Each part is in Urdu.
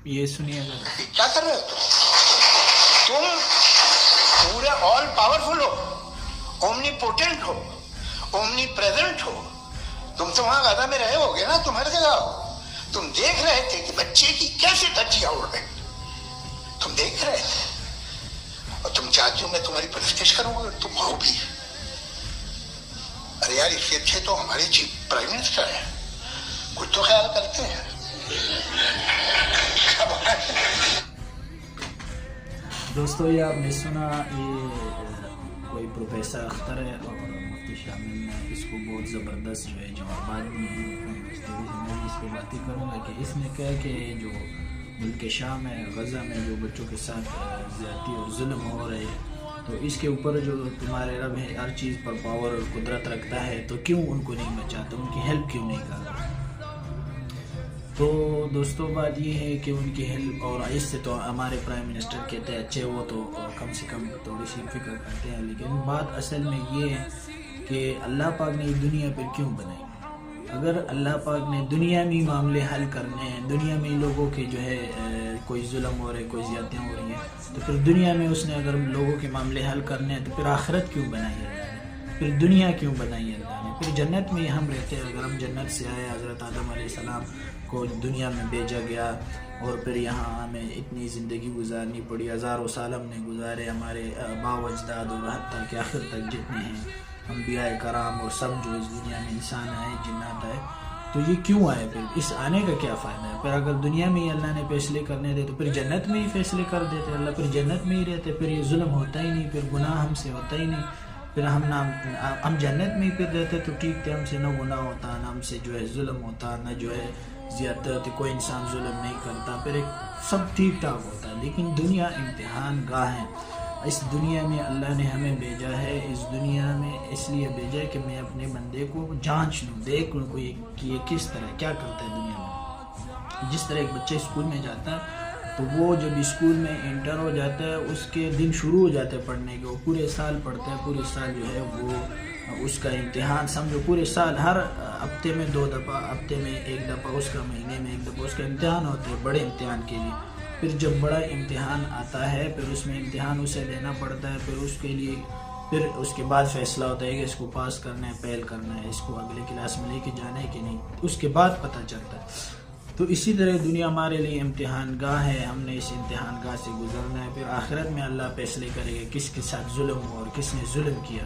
یہ سنیے گا. کیا کر رہے ہو تم پورے آل پاورفل ہو, اومنی پوٹنٹ ہو, اومنی پریزنٹ ہو. تم تو وہاں غزہ میں رہے ہوگے نا, تم ہر جگہ ہو. تم دیکھ رہے تھے کہ بچے کی کیسے دھجیاں اڑ رہی, تم دیکھ رہے تھے. اور تم چاہتی ہو میں تمہاری پرستش کروں گا, تم ہو بھی. ارے یار اس سے اچھے تو ہمارے چیف پرائم منسٹر ہیں, کچھ تو خیال کرتے ہیں. دوستو یہ آپ نے سنا, یہ کوئی پروفیسر اختر ہے اور مفتی شامل نے اس کو بہت زبردست جو ہے جوابات دیے ہیں. میں اس پہ باتیں کروں گا کہ اس نے کہا کہ جو ملک شام ہے, غزہ میں جو بچوں کے ساتھ زیادتی اور ظلم ہو رہے ہیں, تو اس کے اوپر جو تمہارے رب ہے ہر چیز پر پاور اور قدرت رکھتا ہے, تو کیوں ان کو نہیں بچاتا, ان کی ہیلپ کیوں نہیں کرتا. تو دوستو بات یہ ہے کہ ان کی ہیلپ, اور اس سے تو ہمارے پرائم منسٹر کہتے ہیں اچھے وہ تو کم سے کم تھوڑی سی فکر کرتے ہیں, لیکن بات اصل میں یہ ہے کہ اللہ پاک نے دنیا پر کیوں بنائی. اگر اللہ پاک نے دنیا میں معاملے حل کرنے ہیں, دنیا میں لوگوں کے جو ہے کوئی ظلم ہو رہے, کوئی زیادتیاں ہو رہی ہیں, تو پھر دنیا میں اس نے اگر لوگوں کے معاملے حل کرنے ہیں تو پھر آخرت کیوں بنائی اللہ نے, پھر دنیا کیوں بنائی اللہ نے, پھر جنت میں ہم رہتے ہیں. اگر ہم جنت سے آئے, حضرت آدم علیہ السلام کو دنیا میں بھیجا گیا اور پھر یہاں ہمیں اتنی زندگی گزارنی پڑی, ہزاروں سال ہم نے گزارے, ہمارے باپ اجداد اور حتیٰ کہ آخر تک جتنے ہیں انبیاء کرام اور سب جو اس دنیا میں انسان آئے, جنات آئے, تو یہ کیوں آئے, پھر اس آنے کا کیا فائدہ ہے. پھر اگر دنیا میں ہی اللہ نے فیصلے کرنے دے تو پھر جنت میں ہی فیصلے کر دیتے اللہ, پھر جنت میں ہی رہتے, پھر یہ ظلم ہوتا ہی نہیں, پھر گناہ ہم سے ہوتا ہی نہیں, پھر ہم جنت میں ہی پھر رہتے تو ٹھیک تھے, ہم سے نہ گناہ ہوتا, نہ ہم سے جو ہے ظلم ہوتا, نہ جو ہے زیادتی ہوتی, کوئی انسان ظلم نہیں کرتا, پھر ایک سب ٹھیک ٹھاک ہوتا. لیکن دنیا امتحان گاہ ہے. اس دنیا میں اللہ نے ہمیں بھیجا ہے, اس دنیا میں اس لیے بھیجا ہے کہ میں اپنے بندے کو جانچ لوں, دیکھ لوں کہ یہ کس طرح کیا کرتا ہے دنیا میں. جس طرح ایک بچے اسکول میں جاتا ہے تو وہ جب اسکول میں انٹر ہو جاتا ہے, اس کے دن شروع ہو جاتے ہیں پڑھنے کے, وہ پورے سال پڑھتا ہے, پورے سال جو ہے وہ اس کا امتحان سمجھو پورے سال, ہر ہفتے میں 2 دفعہ, ہفتے میں 1 دفعہ, اس کا مہینے میں 1 دفعہ اس کا امتحان ہوتا ہے, بڑے امتحان کے لیے. پھر جب بڑا امتحان آتا ہے پھر اس میں امتحان اسے دینا پڑتا ہے, پھر اس کے لیے پھر اس کے بعد فیصلہ ہوتا ہے کہ اس کو پاس کرنا ہے, فیل کرنا ہے, اس کو اگلے کلاس میں لے کے جانا ہے کہ نہیں, اس کے بعد پتہ چلتا ہے. تو اسی طرح دنیا ہمارے لیے امتحان گاہ ہے, ہم نے اس امتحان گاہ سے گزرنا ہے. پھر آخرت میں اللہ فیصلے کرے گا کس کے ساتھ ظلم ہو اور کس نے ظلم کیا,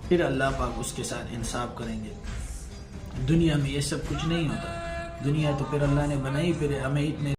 پھر اللہ پاک اس کے ساتھ انصاف کریں گے. دنیا میں یہ سب کچھ نہیں ہوتا, دنیا تو پھر اللہ نے بنائی, پھر ہمیں اتنے